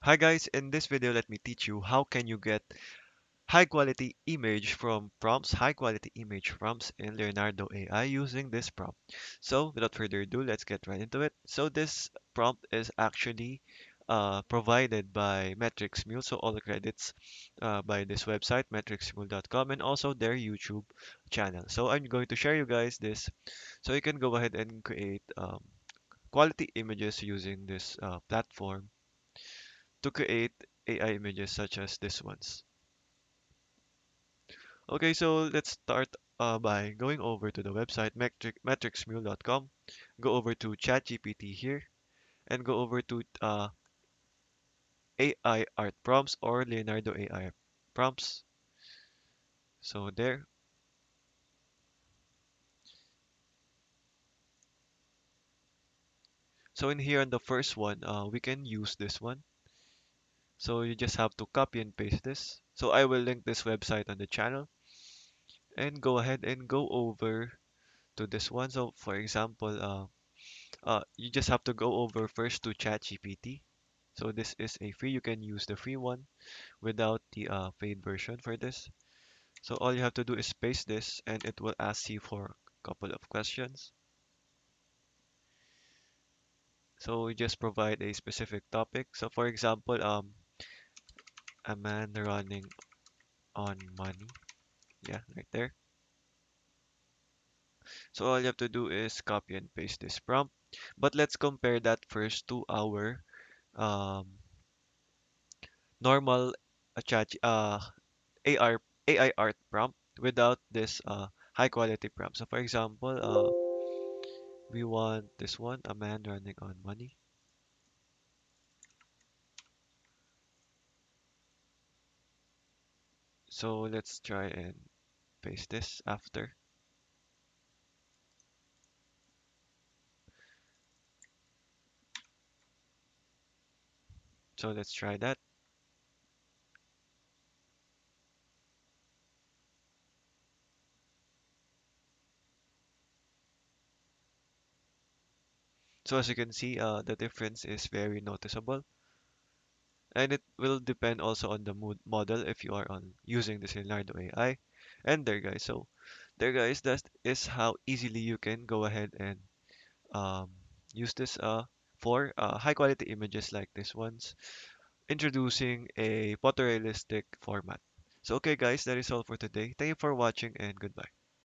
Hi guys, in this video let me teach you how can you get high quality image prompts in Leonardo AI using this prompt. So without further ado, let's get right into it. So this prompt is actually provided by Metrics Mule, so all the credits by this website, metricsmule.com, and also their YouTube channel. So I'm going to share you guys this, so you can go ahead and create quality images using this platform to create AI images such as this ones. Okay, so let's start by going over to the website metricsmule.com. Go over to ChatGPT here and go over to AI art prompts or Leonardo AI prompts. So there. So in here on the first one, we can use this one. So you just have to copy and paste this. So I will link this website on the channel and go ahead and go over to this one. So for example, you just have to go over first to ChatGPT. So this is a free, you can use the free one without the paid version for this. So all you have to do is paste this and it will ask you for a couple of questions. So you just provide a specific topic. So for example, a man running on money. Yeah, right there. So all you have to do is copy and paste this prompt. But let's compare that first to our um, normal chat AR AI art prompt without this high quality prompt. So for example, we want this one, a man running on money. So let's try and paste this after. So let's try that. So as you can see, the difference is very noticeable. And it will depend also on the mood model if you are on using the Leonardo AI. And there guys, so there guys, that is how easily you can go ahead and um, use this for high quality images like this ones, introducing a photorealistic format. So okay guys, that is all for today. Thank you for watching and goodbye.